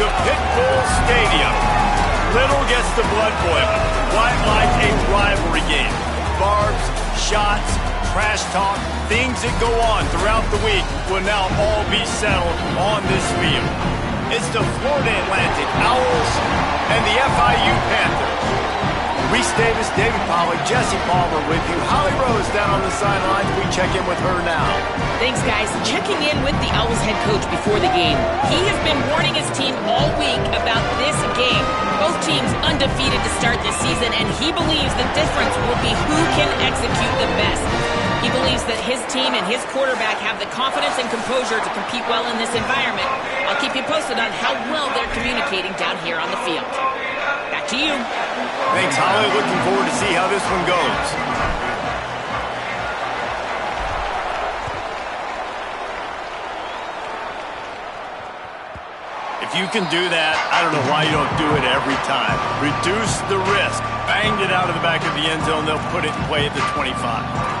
to Pitbull Stadium. Little gets the blood boiling, quite like a rivalry game. Barbs, shots, trash talk, things that go on throughout the week will now all be settled on this field. It's the Florida Atlantic Owls and the FIU Panthers. Reese Davis, David Pollack, Jesse Palmer with you. Holly Rose down on the sidelines. We check in with her now. Thanks, guys. Checking in with the Owls head coach before the game. He has been warning his team all week about this game. Both teams undefeated to start this season, and he believes the difference will be who can execute the best. He believes that his team and his quarterback have the confidence and composure to compete well in this environment. I'll keep you posted on how well they're communicating down here on the field. Back to you. Thanks, Holly. Looking forward to see how this one goes. If you can do that, I don't know why you don't do it every time. Reduce the risk. Banged it out of the back of the end zone. They'll put it in play at the 25.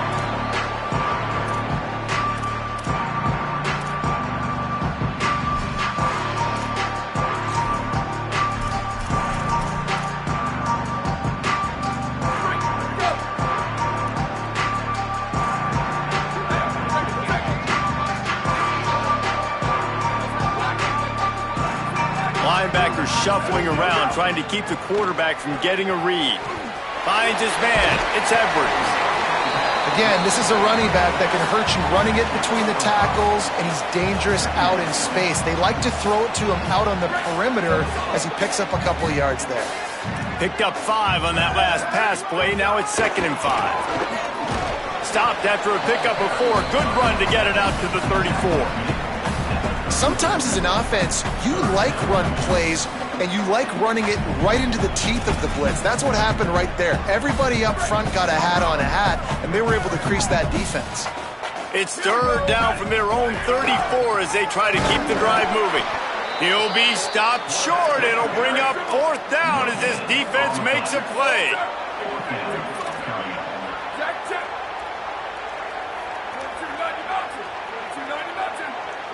Linebacker shuffling around, trying to keep the quarterback from getting a read. Finds his man. It's Edwards. Again, this is a running back that can hurt you running it between the tackles, and he's dangerous out in space. They like to throw it to him out on the perimeter as he picks up a couple of yards there. Picked up 5 on that last pass play. Now it's 2nd and 5. Stopped after a pickup of 4. Good run to get it out to the 34. Sometimes as an offense, you like run plays, and you like running it right into the teeth of the blitz. That's what happened right there. Everybody up front got a hat on a hat, and they were able to crease that defense. It's 3rd down from their own 34 as they try to keep the drive moving. He'll be stopped short. It'll bring up 4th down as this defense makes a play.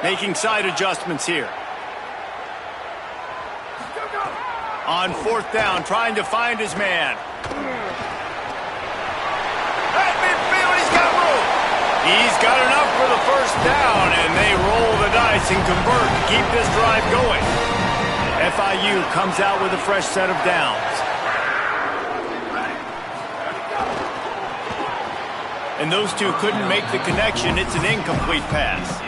Making side adjustments here. On 4th down, trying to find his man. At midfield, he's got room. He's got enough for the 1st down, and they roll the dice and convert to keep this drive going. FIU comes out with a fresh set of downs. And those two couldn't make the connection. It's an incomplete pass.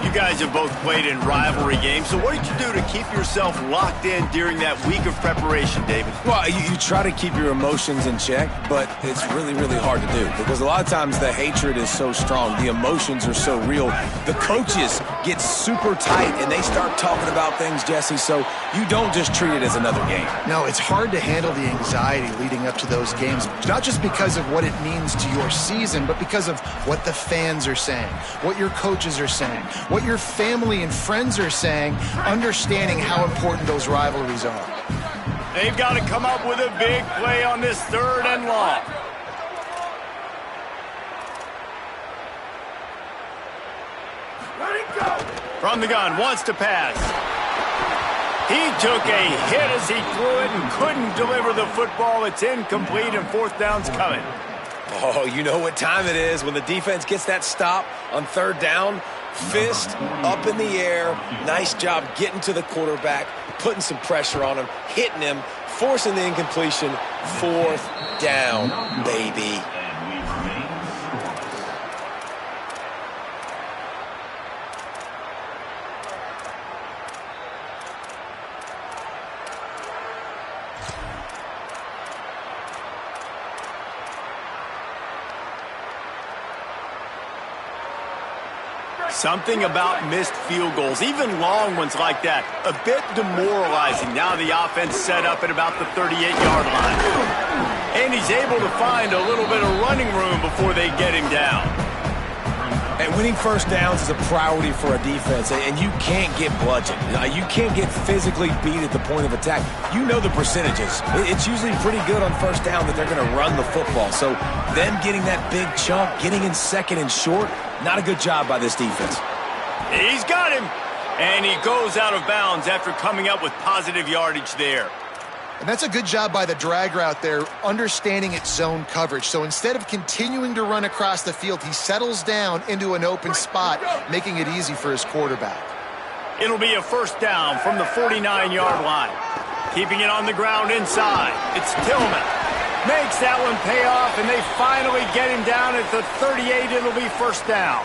You guys have both played in rivalry games, so what did you do to keep yourself locked in during that week of preparation, David? Well, you try to keep your emotions in check, but it's really, really hard to do because a lot of times the hatred is so strong, the emotions are so real, the coaches get super tight and they start talking about things, Jesse, so you don't just treat it as another game. No, it's hard to handle the anxiety leading up to those games, not just because of what it means to your season, but because of what the fans are saying, what your coaches are saying, what your family and friends are saying, understanding how important those rivalries are. They've got to come up with a big play on this 3rd and long. From the gun, wants to pass. He took a hit as he threw it and couldn't deliver the football. It's incomplete and 4th down's coming. Oh, you know what time it is when the defense gets that stop on 3rd down. Fist up in the air. Nice job getting to the quarterback, putting some pressure on him, hitting him, forcing the incompletion. 4th down, baby. Something about missed field goals, even long ones like that, a bit demoralizing. Now the offense set up at about the 38-yard line. And he's able to find a little bit of running room before they get him down. And winning 1st downs is a priority for a defense, and you can't get bludgeoned. You can't get physically beat at the point of attack. You know the percentages. It's usually pretty good on 1st down that they're going to run the football. So them getting that big chunk, getting in 2nd and short, not a good job by this defense. He's got him. And he goes out of bounds after coming up with positive yardage there. And that's a good job by the drag route there, understanding its zone coverage. So instead of continuing to run across the field, he settles down into an open spot, making it easy for his quarterback. It'll be a first down from the 49-yard line. Keeping it on the ground inside. It's Tillman. Makes that one pay off, and they finally get him down at the 38. It'll be first down.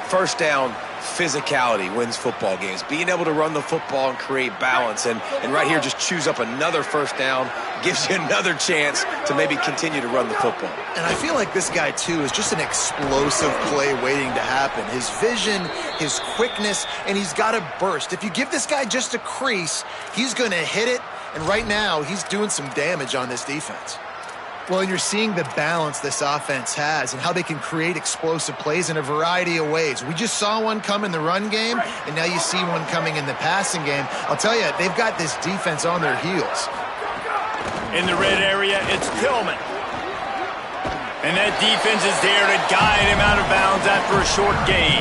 First down, physicality wins football games. Being able to run the football and create balance. And right here, just choose up another first down. Gives you another chance to maybe continue to run the football. And I feel like this guy, too, is just an explosive play waiting to happen. His vision, his quickness, and he's got a burst. If you give this guy just a crease, he's going to hit it. And right now, he's doing some damage on this defense. Well, and you're seeing the balance this offense has and how they can create explosive plays in a variety of ways. We just saw one come in the run game, and now you see one coming in the passing game. I'll tell you, they've got this defense on their heels. In the red area, it's Tillman. And that defense is there to guide him out of bounds after a short gain.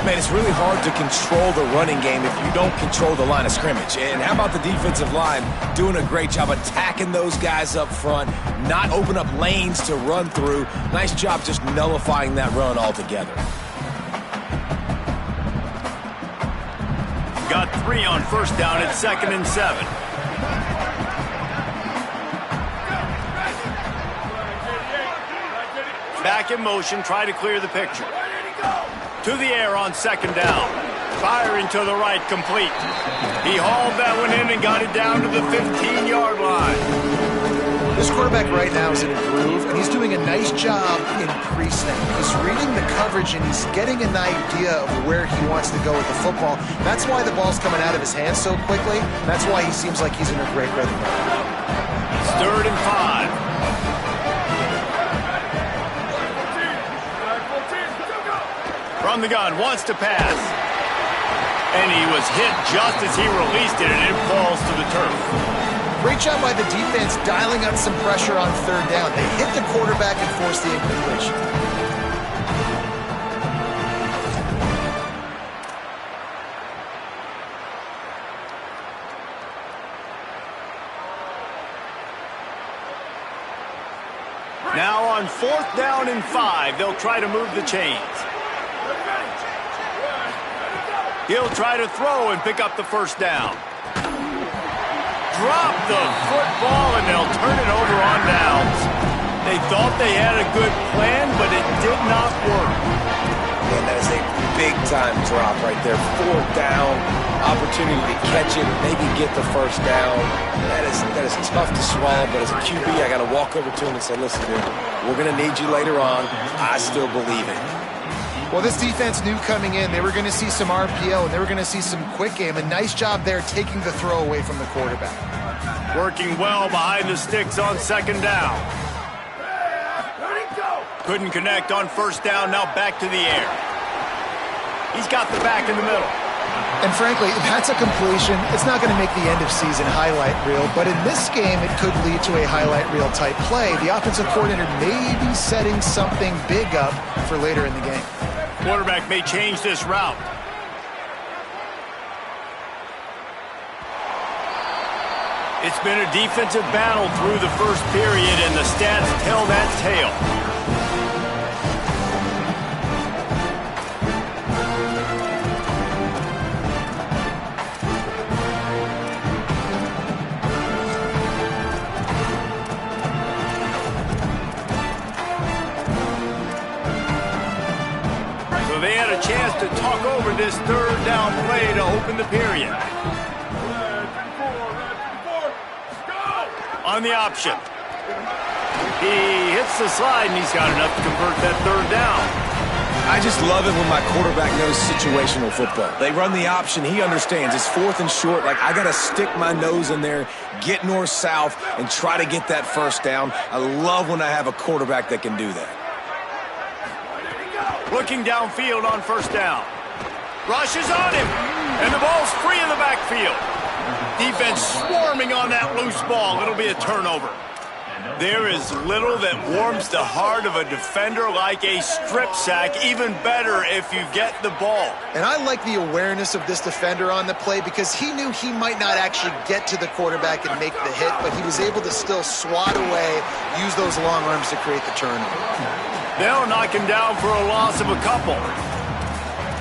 Man, it's really hard to control the running game if you don't control the line of scrimmage. And how about the defensive line doing a great job attacking those guys up front, not open up lanes to run through. Nice job just nullifying that run altogether. Got 3 on first down at 2nd and 7. Back in motion, try to clear the picture. To the air on 2nd down. Firing to the right, complete. He hauled that one in and got it down to the 15-yard line. This quarterback right now is in a groove, and he's doing a nice job in pre-snap. He's reading the coverage, and he's getting an idea of where he wants to go with the football. That's why the ball's coming out of his hands so quickly. That's why he seems like he's in a great rhythm. It's 3rd and 5. From the gun, wants to pass. And he was hit just as he released it, and it falls to the turf. Great job by the defense dialing up some pressure on 3rd down. They hit the quarterback and forced the incompletion. Now on 4th down and 5, they'll try to move the chains. He'll try to throw and pick up the first down. Drop the football, and they'll turn it over on downs. They thought they had a good plan, but it did not work. Man, that is a big-time drop right there. 4th down, opportunity to catch it, maybe get the first down. That is tough to swallow, but as a QB, I got to walk over to him and say, listen, dude, we're going to need you later on. I still believe it. Well, this defense knew coming in they were going to see some RPO, and they were going to see some quick game. A nice job there taking the throw away from the quarterback. Working well behind the sticks on 2nd down. Couldn't connect on 1st down, now back to the air. He's got the back in the middle. And frankly, if that's a completion, it's not going to make the end-of-season highlight reel. But in this game, it could lead to a highlight reel type play. The offensive coordinator may be setting something big up for later in the game. Quarterback may change this route. It's been a defensive battle through the first period, and the stats tell that tale. They had a chance to talk over this 3rd down play to open the period. On the option. He hits the slide, and he's got enough to convert that 3rd down. I just love it when my quarterback knows situational football. They run the option. He understands. It's 4th and short. Like, I got to stick my nose in there, get north-south, and try to get that first down. I love when I have a quarterback that can do that. Looking downfield on 1st down. Rushes on him, and the ball's free in the backfield. Defense swarming on that loose ball. It'll be a turnover. There is little that warms the heart of a defender like a strip sack. Even better if you get the ball. And I like the awareness of this defender on the play because he knew he might not actually get to the quarterback and make the hit, but he was able to still swat away, use those long arms to create the turnover. They'll knock him down for a loss of a couple.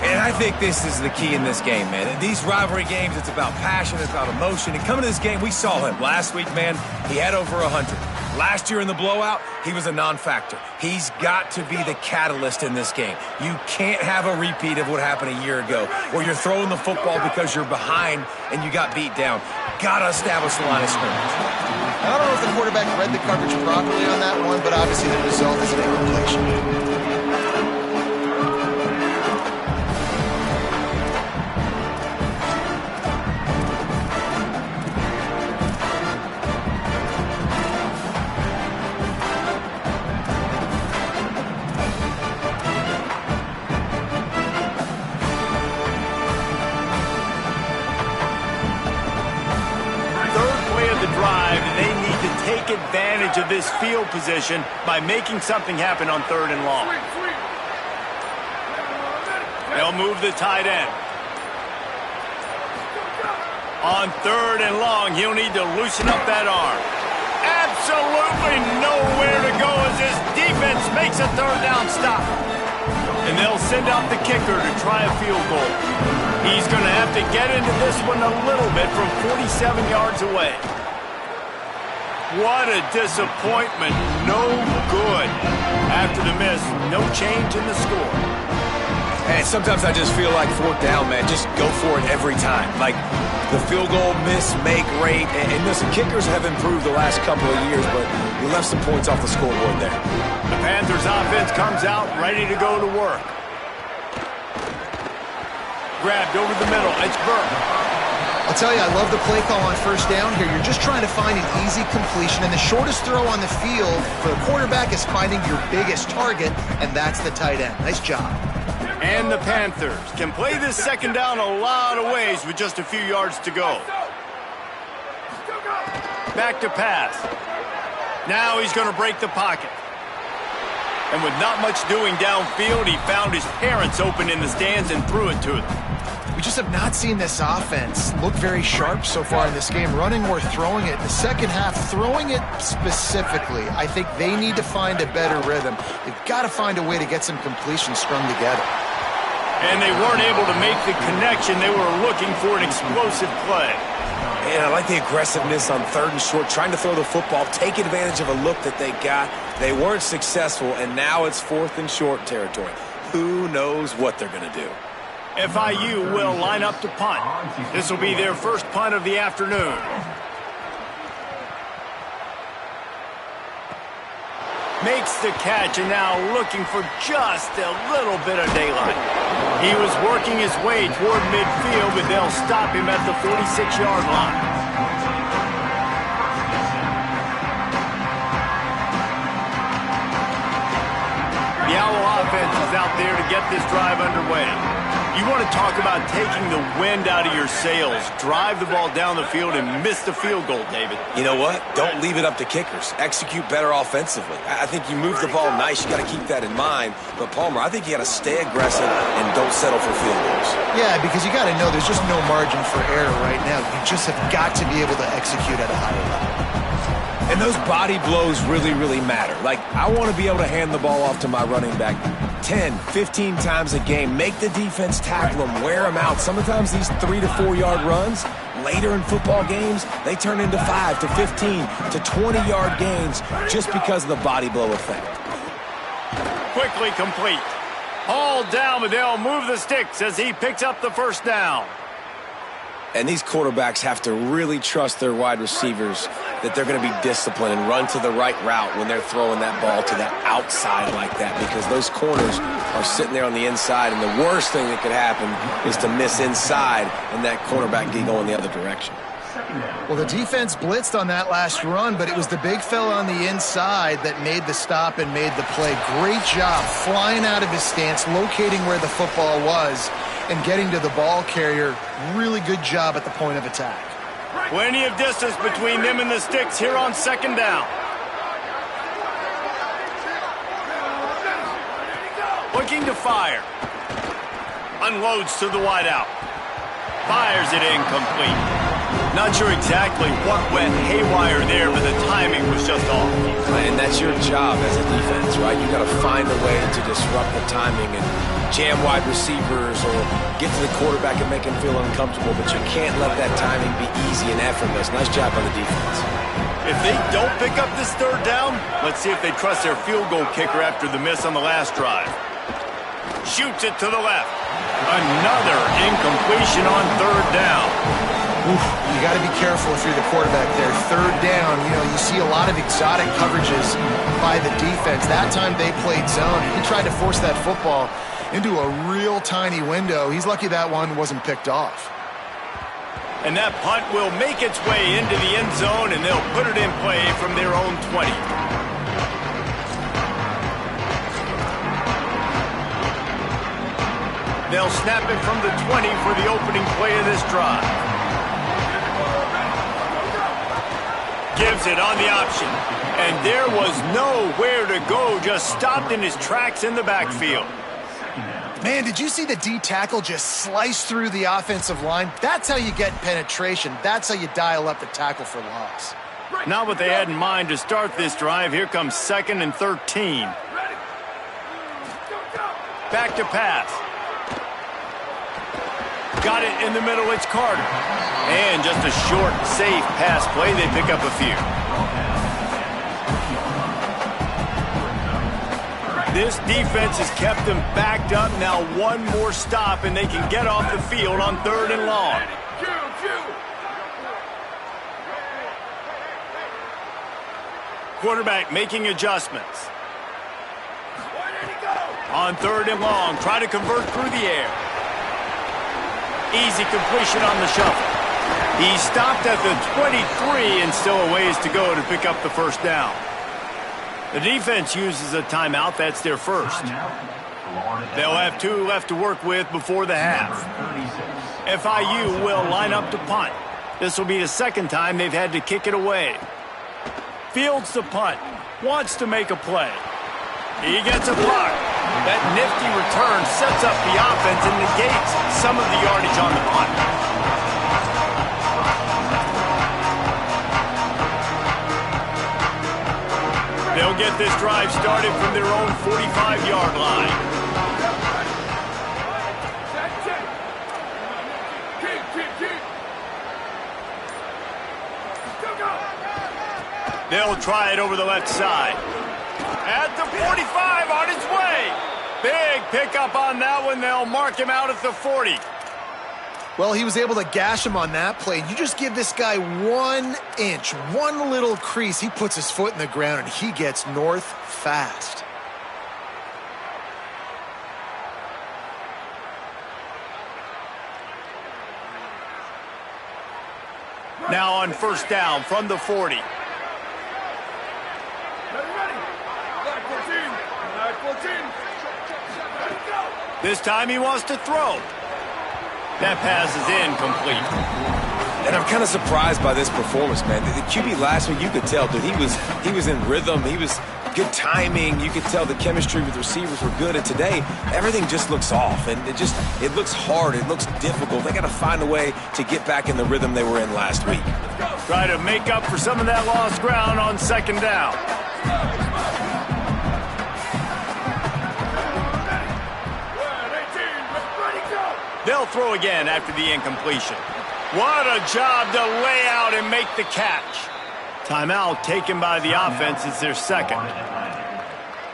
And I think this is the key in this game, man. In these rivalry games, it's about passion, it's about emotion. And coming to this game, we saw him. Last week, man, he had over 100. Last year in the blowout, he was a non-factor. He's got to be the catalyst in this game. You can't have a repeat of what happened a year ago, where you're throwing the football because you're behind and you got beat down. Got to establish the line of scrimmage. I don't know if the quarterback read the coverage properly on that one, but obviously the result is an incompletion. Advantage of this field position by making something happen on 3rd and long. They'll move the tight end. On 3rd and long, he'll need to loosen up that arm. Absolutely nowhere to go as this defense makes a 3rd down stop. And they'll send out the kicker to try a field goal. He's going to have to get into this one a little bit from 47 yards away. What a disappointment. No good. After the miss, no change in the score. And sometimes I just feel like 4th down, man. Just go for it every time. Like the field goal miss, make rate. And listen, kickers have improved the last couple of years, but you left some points off the scoreboard there. The Panthers offense comes out ready to go to work. Grabbed over the middle. It's Burke. I'll tell you, I love the play call on 1st down here. You're just trying to find an easy completion, and the shortest throw on the field for the quarterback is finding your biggest target, and that's the tight end. Nice job. And the Panthers can play this 2nd down a lot of ways with just a few yards to go. Back to pass. Now he's going to break the pocket. And with not much doing downfield, he found his parents open in the stands and threw it to them. We just have not seen this offense look very sharp so far in this game, running or throwing it. In the second half, throwing it specifically, I think they need to find a better rhythm. They've got to find a way to get some completions strung together. And they weren't able to make the connection. They were looking for an explosive play. And I like the aggressiveness on 3rd and short, trying to throw the football, take advantage of a look that they got. They weren't successful, and now it's 4th and short territory. Who knows what they're going to do? FIU will line up to punt. This will be their first punt of the afternoon. Makes the catch and now looking for just a little bit of daylight. He was working his way toward midfield, but they'll stop him at the 46-yard line. The Owl offense is out there to get this drive underway. You want to talk about taking the wind out of your sails. Drive the ball down the field and miss the field goal, David. You know what? Don't leave it up to kickers. Execute better offensively. I think you move the ball nice. You got to keep that in mind. But, Palmer, I think you got to stay aggressive and don't settle for field goals. Yeah, because you got to know there's just no margin for error right now. You just have got to be able to execute at a higher level. And those body blows really, really matter. Like, I want to be able to hand the ball off to my running back 10, 15 times a game. Make the defense tackle them, wear them out. Sometimes these 3 to 4 yard runs, later in football games, they turn into 5 to 15 to 20 yard gains just because of the body blow effect. Quickly complete. Hauled down, but they'll move the sticks as he picks up the 1st down. And these quarterbacks have to really trust their wide receivers that they're going to be disciplined and run to the right route when they're throwing that ball to the outside like that, because those corners are sitting there on the inside, and the worst thing that could happen is to miss inside and that cornerback get going the other direction. Well, the defense blitzed on that last run, but it was the big fella on the inside that made the stop and made the play. Great job flying out of his stance, locating where the football was, and getting to the ball carrier. Really good job at the point of attack. Plenty of distance between them and the sticks here on 2nd down. looking to fire. Unloads to the wideout. Fires it incomplete. Not sure exactly what went haywire there, but the timing was just off. And that's your job as a defense, right? You got to find a way to disrupt the timing and jam wide receivers or get to the quarterback and make him feel uncomfortable, but you can't let that timing be easy and effortless. Nice job by the defense. If they don't pick up this third down, let's see if they trust their field goal kicker after the miss on the last drive. Shoots it to the left. Another incompletion on third down. Oof, you got to be careful if you're the quarterback there. Third down, you see a lot of exotic coverages by the defense. That time they played zone. He tried to force that football into a real tiny window. He's lucky that one wasn't picked off. And that punt will make its way into the end zone, and they'll put it in play from their own 20. They'll snap it from the 20 for the opening play of this drive. Gives it on the option. And there was nowhere to go, just stopped in his tracks in the backfield. Man, did you see the D tackle just slice through the offensive line? That's how you get penetration. That's how you dial up the tackle for loss. Not what they had in mind to start this drive. Here comes 2nd and 13. Back to pass. Got it in the middle, it's Carter. And just a short, safe pass play, they pick up a few. This defense has kept them backed up. Now one more stop, and they can get off the field on 3rd and long. Quarterback making adjustments. On 3rd and long, try to convert through the air. Easy completion on the shuffle. He stopped at the 23 and still a ways to go to pick up the first down. The defense uses a timeout. That's their first. They'll have 2 left to work with before the half. FIU will line up to punt. This will be the 2nd time they've had to kick it away. Fields the punt. Wants to make a play. He gets a block. That nifty return sets up the offense and negates some of the yardage on the punt. They'll get this drive started from their own 45-yard line. They'll try it over the left side. At the 45, on its way. Big pickup on that one. They'll mark him out at the 40. Well, he was able to gash him on that play. You just give this guy 1 inch, one little crease. He puts his foot in the ground, and he gets north fast. Now on 1st down from the 40. This time he wants to throw. That pass is incomplete. And I'm kind of surprised by this performance, man. The QB last week, you could tell, dude, he was in rhythm. He was good timing. You could tell the chemistry with receivers were good. And today, everything just looks off. And it looks hard. It looks difficult. They got to find a way to get back in the rhythm they were in last week. Try to make up for some of that lost ground on 2nd down. They'll throw again after the incompletion. What a job to lay out and make the catch. Timeout taken by the offense. It's their 2nd.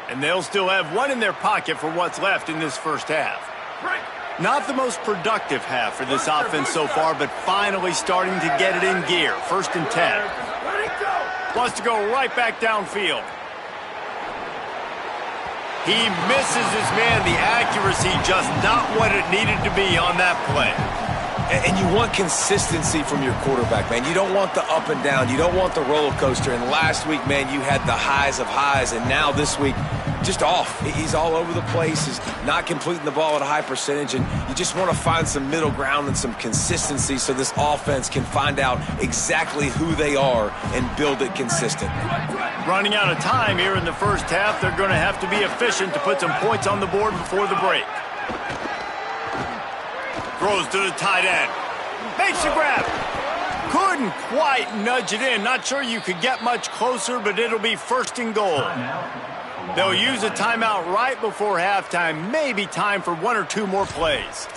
And they'll still have 1 in their pocket for what's left in this first half. Not the most productive half for this offense so far, but finally starting to get it in gear. 1st and 10. Wants to go right back downfield. He misses his man. The accuracy just not what it needed to be on that play. And you want consistency from your quarterback, man. You don't want the up and down. You don't want the roller coaster. And last week, man, you had the highs of highs. And now this week, just off. He's all over the place. He's not completing the ball at a high percentage. And you just want to find some middle ground and some consistency so this offense can find out exactly who they are and build it consistent. Running out of time here in the first half. They're going to have to be efficient to put some points on the board before the break. Throws to the tight end. Makes the grab. Couldn't quite nudge it in. Not sure you could get much closer, but it'll be first and goal. They'll use a timeout right before halftime. Maybe time for one or two more plays.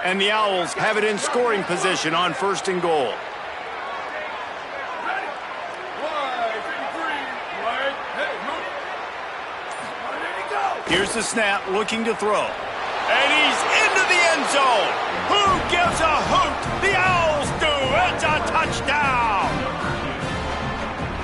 And the Owls have it in scoring position on first and goal. Here's the snap, looking to throw. And he's into the end zone. Who gives a hoot? The Owls do. It's a touchdown.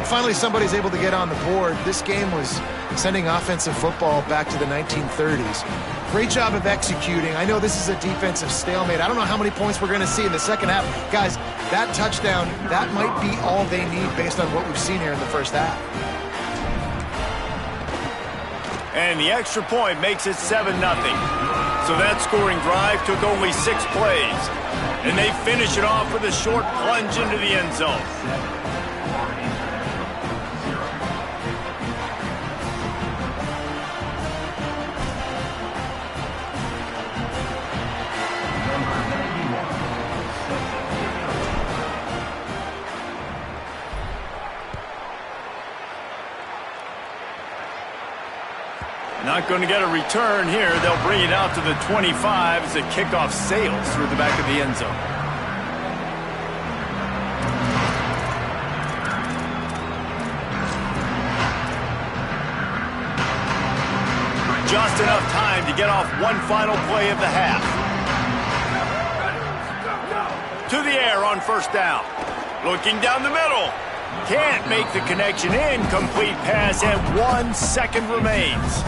Finally, somebody's able to get on the board. This game was sending offensive football back to the 1930s. Great job of executing. I know this is a defensive stalemate. I don't know how many points we're going to see in the second half. Guys, that touchdown, that might be all they need based on what we've seen here in the first half. And the extra point makes it 7-0. So that scoring drive took only 6 plays. And they finish it off with a short plunge into the end zone. Not going to get a return here. They'll bring it out to the 25 as the kickoff sails through the back of the end zone. Just enough time to get off one final play of the half. To the air on first down. Looking down the middle. Can't make the connection. Incomplete pass, and 1 second remains.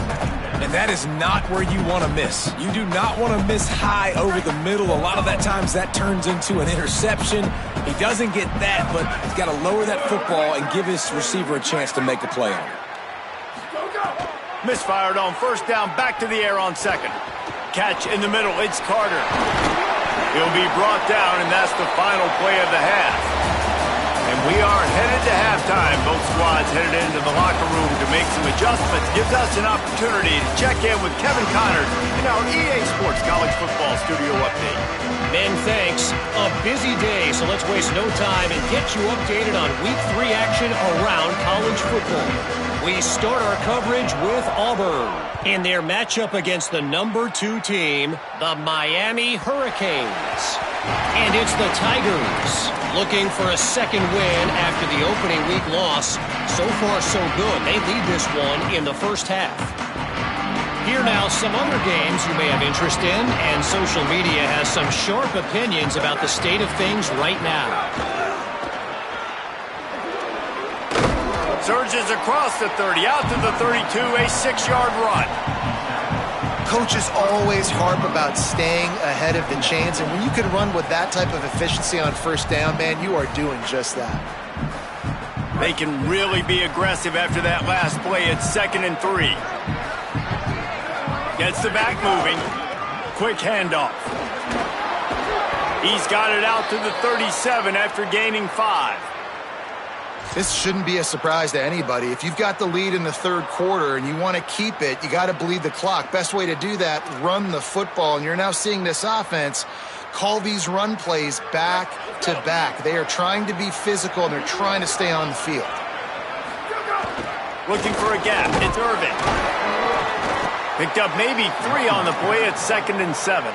And that is not where you want to miss. You do not want to miss high over the middle. A lot of that times that turns into an interception. He doesn't get that, but he's got to lower that football and give his receiver a chance to make a play on it. Misfired on first down, back to the air on second. Catch in the middle, it's Carter. He'll be brought down, and that's the final play of the half. And we are headed to halftime. Both squads headed into the locker room to make some adjustments. Gives us an opportunity to check in with Kevin Connors in our EA Sports College Football Studio Update. Men, thanks. A busy day, so let's waste no time and get you updated on Week 3 action around college football. We start our coverage with Auburn in their matchup against the number 2 team, the Miami Hurricanes. And it's the Tigers looking for a second win after the opening week loss. So far, so good. They lead this one in the first half. Here now, some other games you may have interest in, and social media has some sharp opinions about the state of things right now. Surges across the 30, out to the 32, a 6-yard run. Coaches always harp about staying ahead of the chains, and when you can run with that type of efficiency on first down, man, you are doing just that. They can really be aggressive after that last play. It's 2nd and 3. Gets the back moving. Quick handoff. He's got it out to the 37 after gaining 5. This shouldn't be a surprise to anybody. If you've got the lead in the third quarter and you want to keep it, you got to bleed the clock. Best way to do that, run the football. And you're now seeing this offense call these run plays back to back. They are trying to be physical, and they're trying to stay on the field. Looking for a gap. It's Irvin. Picked up maybe 3 on the play. It's 2nd and 7.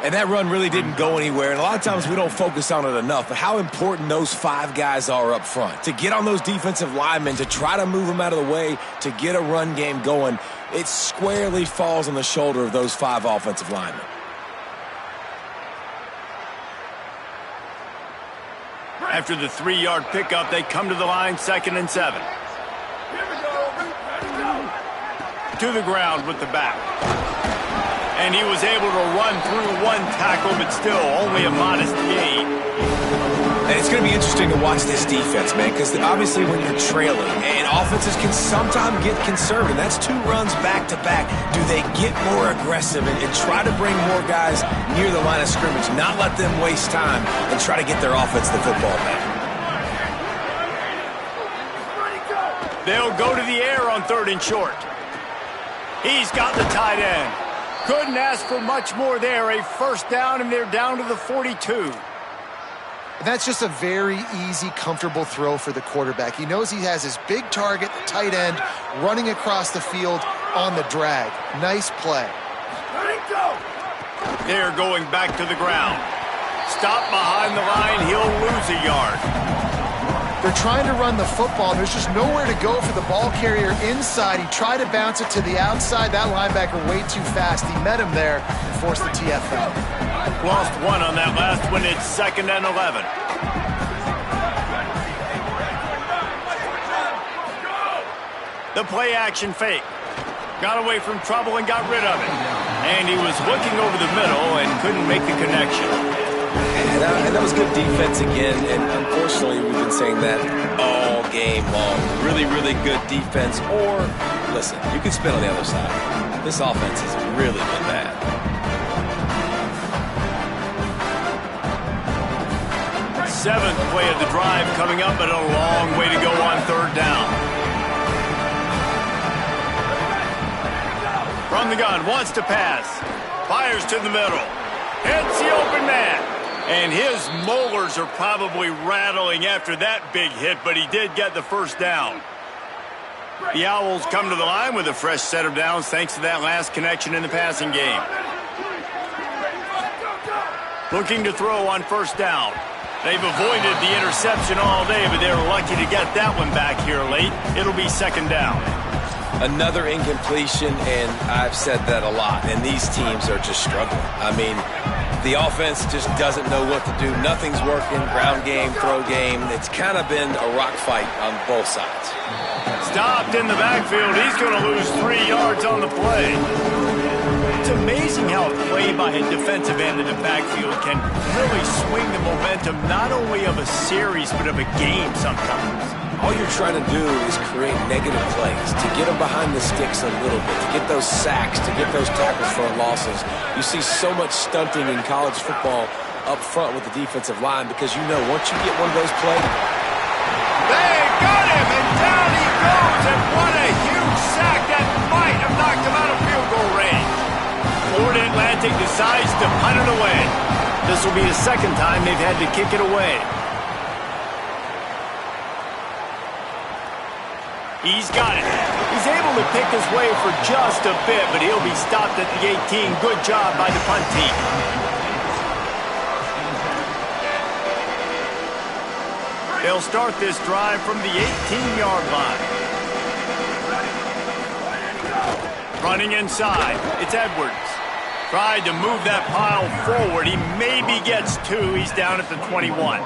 And that run really didn't go anywhere. And a lot of times we don't focus on it enough. But how important those 5 guys are up front. To get on those defensive linemen, to try to move them out of the way, to get a run game going, it squarely falls on the shoulder of those 5 offensive linemen. After the 3-yard pickup, they come to the line, 2nd and 7. To the ground with the back. And he was able to run through one tackle, but still only a modest gain. And it's going to be interesting to watch this defense, man, because obviously when you're trailing, and offenses can sometimes get conservative. That's 2 runs back-to-back. Do they get more aggressive and try to bring more guys near the line of scrimmage, not let them waste time, and try to get their offense the football back? They'll go to the air on 3rd and short. He's got the tight end. Couldn't ask for much more there. A first down, and they're down to the 42. That's just a very easy, comfortable throw for the quarterback. He knows he has his big target, the tight end, running across the field on the drag. Nice play. They're going back to the ground. Stop behind the line. He'll lose a yard. They're trying to run the football. There's just nowhere to go for the ball carrier inside. He tried to bounce it to the outside. That linebacker way too fast. He met him there and forced the TFL. Lost 1 on that last one. It's 2nd and 11. The play action fake. Got away from trouble and got rid of it. And he was looking over the middle and couldn't make the connection. And that was good defense again, and unfortunately we've been saying that all game long. Really, really good defense, or, listen, you can spin on the other side. This offense has really been bad. Seventh play of the drive coming up, but a long way to go on 3rd down. From the gun, wants to pass. Fires to the middle. Hits the open man. And his molars are probably rattling after that big hit, but he did get the first down. The Owls come to the line with a fresh set of downs thanks to that last connection in the passing game. Looking to throw on 1st down. They've avoided the interception all day, but they're lucky to get that one back here late. It'll be 2nd down. Another incompletion, and I've said that a lot, and these teams are just struggling. I mean, the offense just doesn't know what to do. Nothing's working. Ground game, throw game. It's kind of been a rock fight on both sides. Stopped in the backfield. He's going to lose 3 yards on the play. It's amazing how a play by a defensive end in the backfield can really swing the momentum not only of a series but of a game sometimes. All you're trying to do is create negative plays, to get them behind the sticks a little bit, to get those sacks, to get those tackles for losses. You see so much stunting in college football up front with the defensive line because you know once you get one of those plays. They got him, and down he goes, and what a huge sack that might have knocked him out of field goal range. Florida Atlantic decides to punt it away. This will be the 2nd time they've had to kick it away. He's got it. He's able to pick his way for just a bit, but he'll be stopped at the 18. Good job by the punt team. They'll start this drive from the 18-yard line. Running inside. It's Edwards. Tried to move that pile forward. He maybe gets 2. He's down at the 21.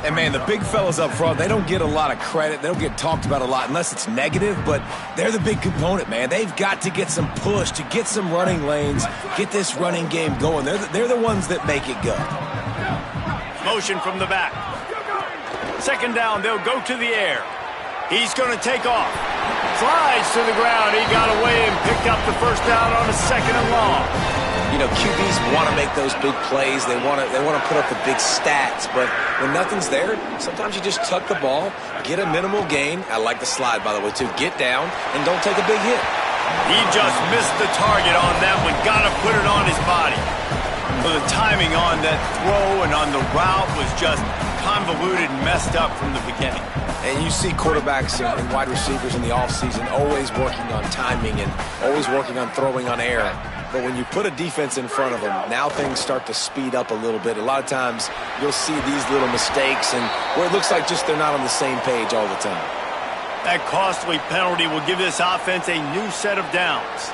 And, man, the big fellas up front, they don't get a lot of credit. They don't get talked about a lot unless it's negative, but they're the big component, man. They've got to get some push, to get some running lanes, get this running game going. They're the ones that make it go. Motion from the back. 2nd down, they'll go to the air. He's going to take off. Slides to the ground. He got away and picked up the first down on a 2nd and long. You know, QBs want to make those big plays. They want to put up the big stats. But when nothing's there, sometimes you just tuck the ball, get a minimal gain. I like the slide, by the way, too. Get down and don't take a big hit. He just missed the target on that one. Got to put it on his body. Well, the timing on that throw and on the route was just convoluted and messed up from the beginning. And you see quarterbacks and wide receivers in the offseason always working on timing and always working on throwing on air. But when you put a defense in front of them, now things start to speed up a little bit. A lot of times you'll see these little mistakes and where it looks like just they're not on the same page all the time. That costly penalty will give this offense a new set of downs.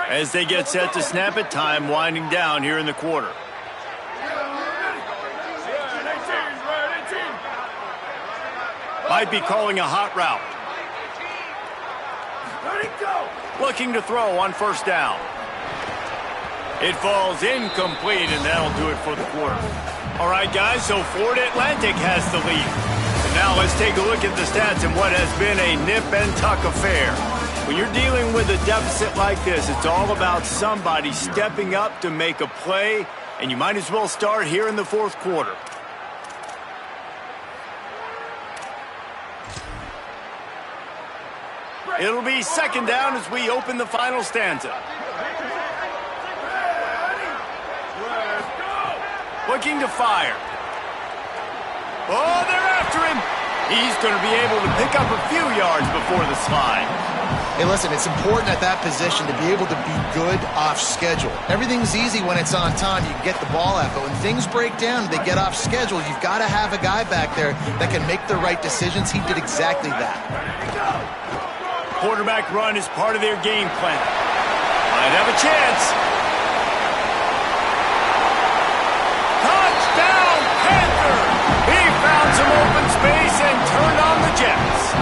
As they get set to snap it, time winding down here in the quarter. Might be calling a hot route. Looking to throw on first down. It falls incomplete, and that'll do it for the quarter. All right, guys, so Florida Atlantic has the lead. And now let's take a look at the stats and what has been a nip-and-tuck affair. When you're dealing with a deficit like this, it's all about somebody stepping up to make a play, and you might as well start here in the fourth quarter. It'll be second down as we open the final stanza. Looking to fire. Oh, they're after him. He's going to be able to pick up a few yards before the slide. Hey, listen, it's important at that position to be able to be good off schedule. Everything's easy when it's on time. You can get the ball out, but when things break down, they get off schedule. You've got to have a guy back there that can make the right decisions. He did exactly that. Quarterback run is part of their game plan. Might have a chance. Touchdown, Panther! He found some open space and turned on the Jets.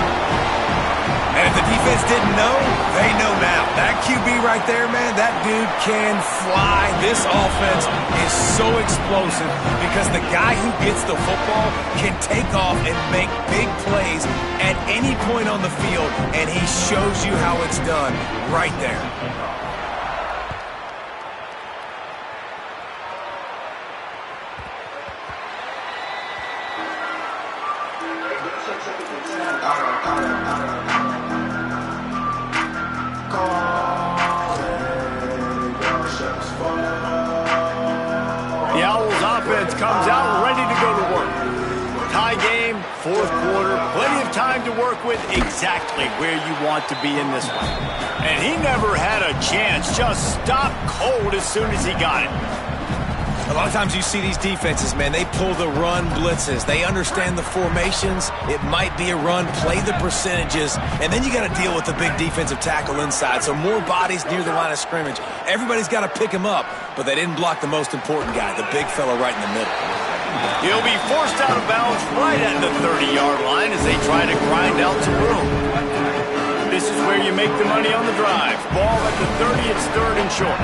And if the defense didn't know, they know now. That QB right there, man, that dude can fly. This offense is so explosive because the guy who gets the football can take off and make big plays at any point on the field, and he shows you how it's done right there. The Owls offense comes out ready to go to work. Tie game, fourth quarter, plenty of time to work with, exactly where you want to be in this one. And he never had a chance, just stopped cold as soon as he got it. A lot of times you see these defenses, man, they pull the run blitzes. They understand the formations. It might be a run, play the percentages, and then you got to deal with the big defensive tackle inside. So more bodies near the line of scrimmage. Everybody's got to pick him up, but they didn't block the most important guy, the big fella right in the middle. He'll be forced out of bounds right at the 30-yard line as they try to grind out some room. This is where you make the money on the drive. Ball at the 30, it's third and short.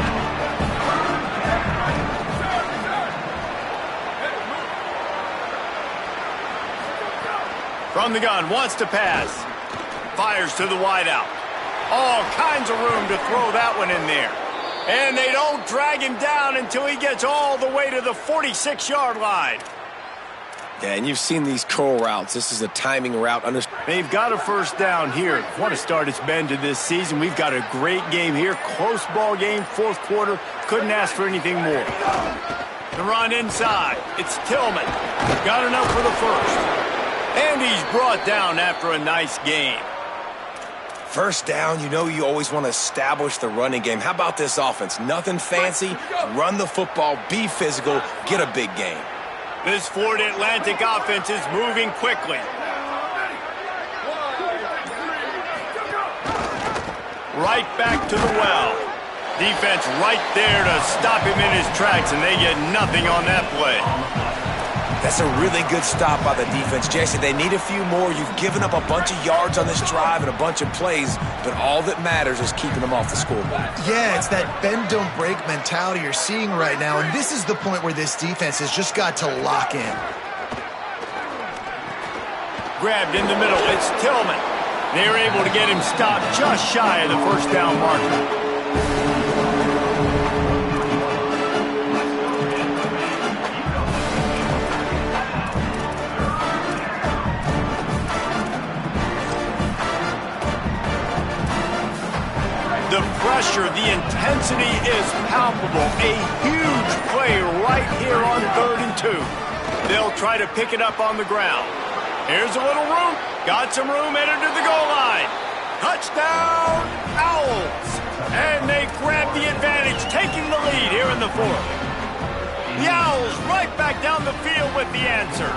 From the gun, wants to pass. Fires to the wideout. All kinds of room to throw that one in there. And they don't drag him down until he gets all the way to the 46-yard line. Yeah, and you've seen these curl routes. This is a timing route. They've got a first down here. What a start it's been to this season. We've got a great game here. Close ball game, fourth quarter. Couldn't ask for anything more. The run inside. It's Tillman. Got enough for the first. And he's brought down after a nice game. First down, you know you always want to establish the running game. How about this offense? Nothing fancy. Run the football, be physical, get a big game. This Florida Atlantic offense is moving quickly. Right back to the well. Defense right there to stop him in his tracks, and they get nothing on that play. That's a really good stop by the defense, Jesse. They need a few more. You've given up a bunch of yards on this drive and a bunch of plays, but all that matters is keeping them off the scoreboard. Yeah, it's that bend, don't break mentality you're seeing right now, and this is the point where this defense has just got to lock in. Grabbed in the middle, it's Tillman. They're able to get him stopped just shy of the first down marker. The pressure, the intensity is palpable. A huge play right here on 3rd and 2. They'll try to pick it up on the ground. Here's a little room. Got some room, headed to the goal line. Touchdown, Owls. And they grab the advantage, taking the lead here in the 4th. The Owls right back down the field with the answer.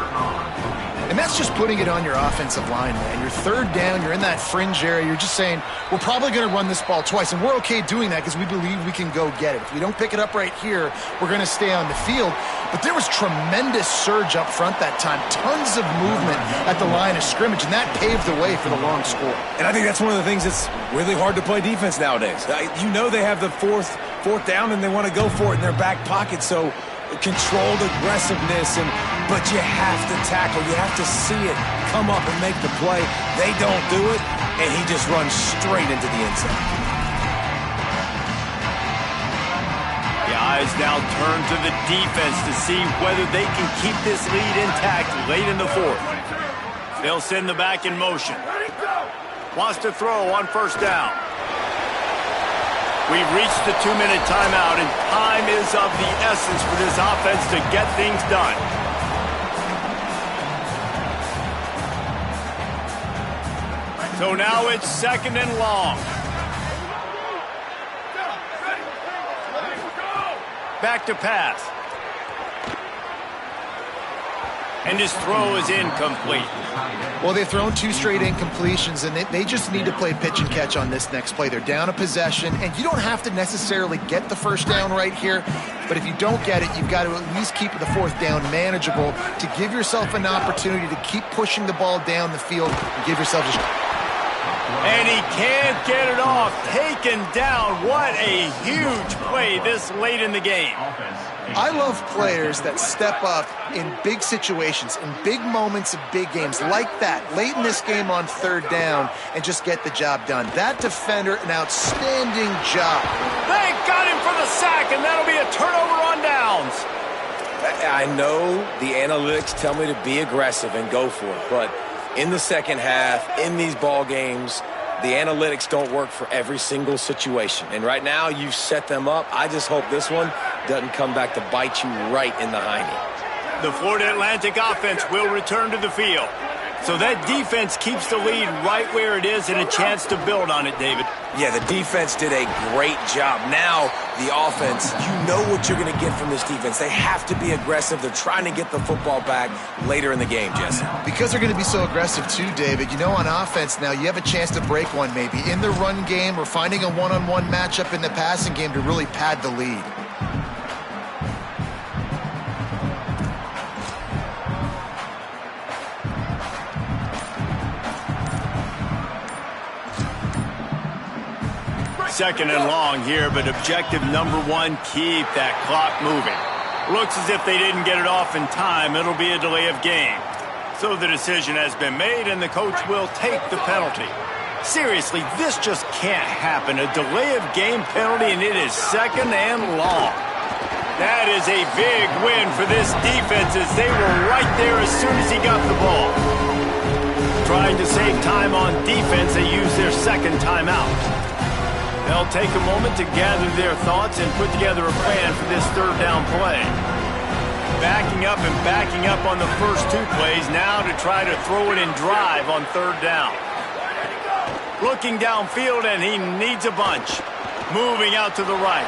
And that's just putting it on your offensive line, man. You're third down, you're in that fringe area, you're just saying, we're probably going to run this ball twice, and we're okay doing that because we believe we can go get it. If we don't pick it up right here, we're going to stay on the field. But there was tremendous surge up front that time, tons of movement at the line of scrimmage, and that paved the way for the long score. And I think that's one of the things that's really hard to play defense nowadays. You know they have the fourth down, and they want to go for it in their back pocket, so controlled aggressiveness, but you have to tackle. You have to see it come up and make the play. They don't do it, and he just runs straight into the end zone. The eyes now turn to the defense to see whether they can keep this lead intact late in the fourth. They'll send the back in motion. Wants to throw on first down. We've reached the 2-minute timeout, and time is of the essence for this offense to get things done. So now it's 2nd and long. Back to pass. And his throw is incomplete. Well, they've thrown 2 straight incompletions, and they just need to play pitch and catch on this next play. They're down a possession, and you don't have to necessarily get the first down right here, but if you don't get it, you've got to at least keep the 4th down manageable to give yourself an opportunity to keep pushing the ball down the field and give yourself a... And he can't get it off. Taken down. What a huge play this late in the game. I love players that step up in big situations, in big moments of big games like that, late in this game on 3rd down, and just get the job done. That defender, an outstanding job. They got him for the sack, and that'll be a turnover on downs. I know the analytics tell me to be aggressive and go for it, but in the second half, in these ball games, the analytics don't work for every single situation. And right now, you've set them up. I just hope this one doesn't come back to bite you right in the hiney. The Florida Atlantic offense will return to the field. So that defense keeps the lead right where it is and a chance to build on it, David. Yeah, the defense did a great job. Now, the offense, you know what you're going to get from this defense. They have to be aggressive. They're trying to get the football back later in the game, Jesse. Because they're going to be so aggressive too, David, you know, on offense now, you have a chance to break one maybe in the run game or finding a one-on-one matchup in the passing game to really pad the lead. Second and long here, but objective number 1, keep that clock moving. Looks as if they didn't get it off in time. It'll be a delay of game. So the decision has been made, and the coach will take the penalty. Seriously, this just can't happen. A delay of game penalty, and it is 2nd and long. That is a big win for this defense as they were right there as soon as he got the ball. Trying to save time on defense, they use their 2nd timeout. They'll take a moment to gather their thoughts and put together a plan for this 3rd down play. Backing up and backing up on the first 2 plays now to try to throw it and drive on 3rd down. Looking downfield, and he needs a bunch. Moving out to the right.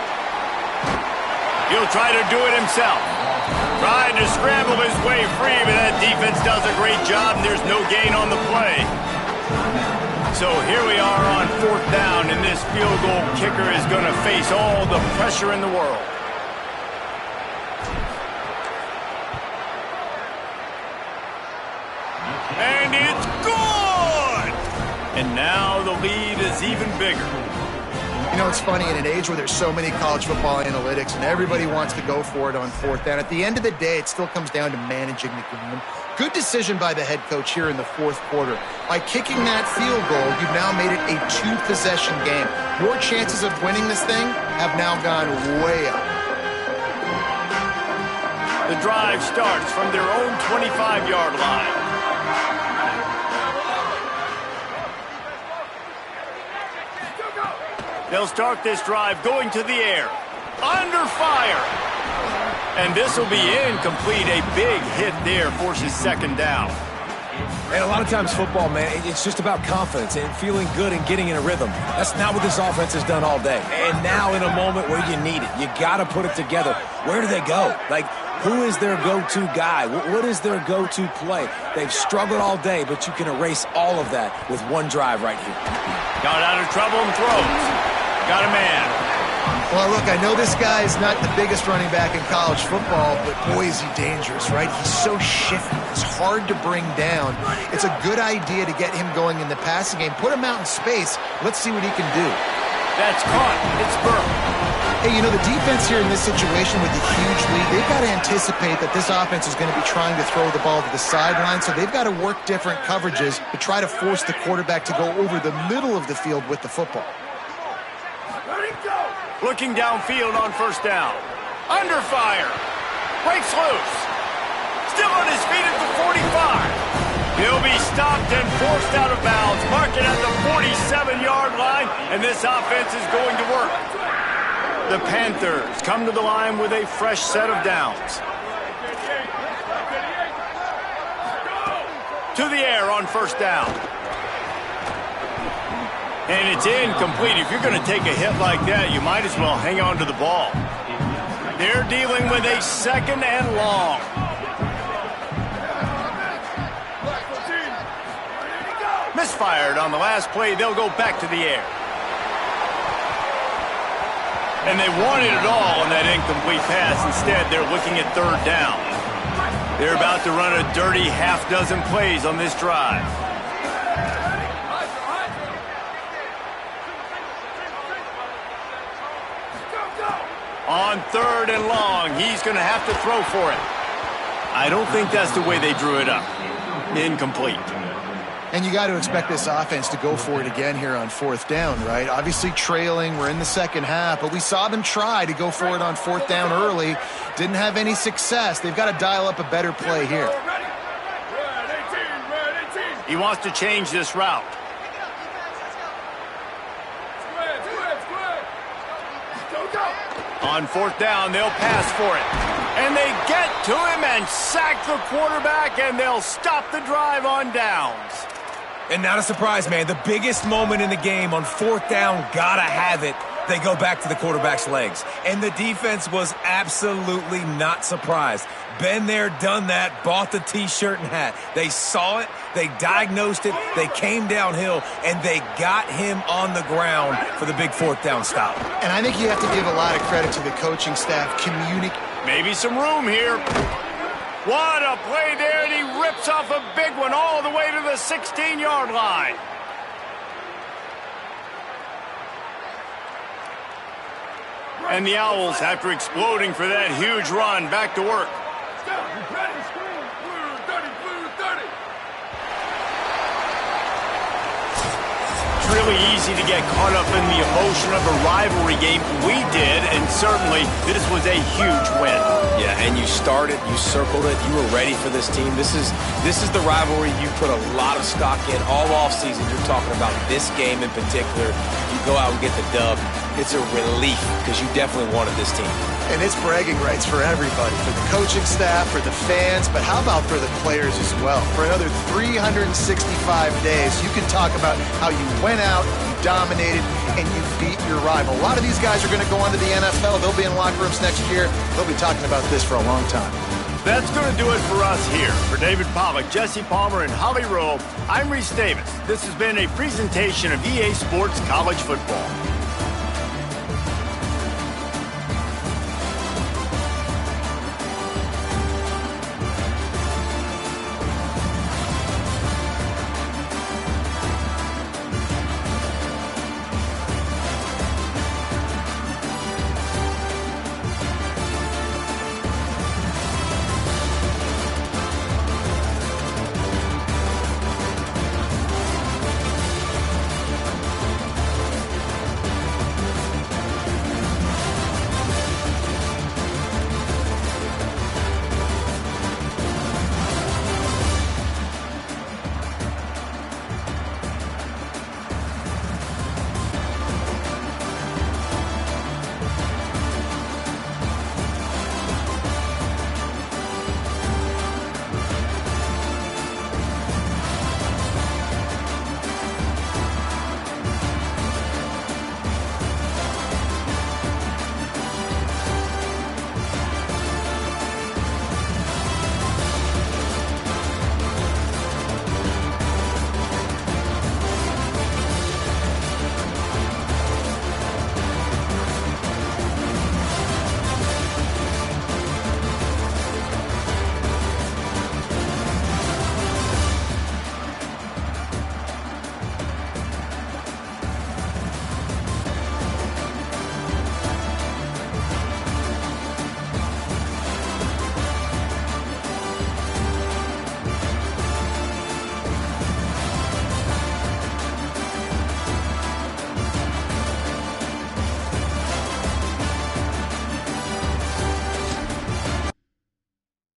He'll try to do it himself. Trying to scramble his way free, but that defense does a great job, and there's no gain on the play. So here we are on 4th down, and this field goal kicker is going to face all the pressure in the world. And it's good! And now the lead is even bigger. You know, it's funny, in an age where there's so many college football analytics and everybody wants to go for it on 4th down, at the end of the day, it still comes down to managing the game. Good decision by the head coach here in the 4th quarter. By kicking that field goal, you've now made it a 2-possession game. Your chances of winning this thing have now gone way up. The drive starts from their own 25-yard line. They'll start this drive going to the air. Under fire. And this will be incomplete. A big hit there forces 2nd down. And a lot of times football, man, it's just about confidence and feeling good and getting in a rhythm. That's not what this offense has done all day. And now in a moment where you need it, you got to put it together. Where do they go? Like, Who is their go-to guy? What is their go-to play? They've struggled all day, but you can erase all of that with one drive right here. Got out of trouble and throws. Got a man. Well, look, I know this guy is not the biggest running back in college football, but boy, is he dangerous, right? He's so shifty. He's hard to bring down. It's a good idea to get him going in the passing game. Put him out in space. Let's see what he can do. That's caught. It's Burke. Hey, you know, the defense here in this situation with the huge lead, they've got to anticipate that this offense is going to be trying to throw the ball to the sideline, so they've got to work different coverages to try to force the quarterback to go over the middle of the field with the football. Looking downfield on first down. Under fire. Breaks loose. Still on his feet at the 45. He'll be stopped and forced out of bounds. Marking at the 47-yard line, and this offense is going to work. The Panthers come to the line with a fresh set of downs. To the air on first down. And it's incomplete. If you're going to take a hit like that, you might as well hang on to the ball. They're dealing with a second and long. Misfired on the last play. They'll go back to the air. And they wanted it all on that incomplete pass. Instead, they're looking at third down. They're about to run a dirty half-dozen plays on this drive. On third and long, he's going to have to throw for it. I don't think that's the way they drew it up. Incomplete. And you got to expect this offense to go for it again here on fourth down, right? Obviously trailing, we're in the second half, but we saw them try to go for it on fourth down early. Didn't have any success. They've got to dial up a better play here. He wants to change this route. On fourth down, they'll pass for it. And they get to him and sack the quarterback, and they'll stop the drive on downs. And not a surprise, man. The biggest moment in the game on fourth down, gotta have it. They go back to the quarterback's legs. And the defense was absolutely not surprised. Been there, done that, bought the T-shirt and hat. They saw it, they diagnosed it, they came downhill, and they got him on the ground for the big fourth down stop. And I think you have to give a lot of credit to the coaching staff. Maybe some room here. What a play there, and he rips off a big one all the way to the 16-yard line. And the Owls, after exploding for that huge run, back to work. It's really easy to get caught up in the emotion of a rivalry game. We did, and certainly this was a huge win. Yeah, and you started, you circled it, you were ready for this team. This is the rivalry you put a lot of stock in all offseason. You're talking about this game in particular. You go out and get the dub. It's a relief because you definitely wanted this team. And it's bragging rights for everybody, for the coaching staff, for the fans, but how about for the players as well? For another 365 days, you can talk about how you went out, you dominated, and you beat your rival. A lot of these guys are going to go on to the NFL. They'll be in locker rooms next year. They'll be talking about this for a long time. That's going to do it for us here. For David Pollack, Jesse Palmer, and Holly Rowe, I'm Reese Davis. This has been a presentation of EA Sports College Football.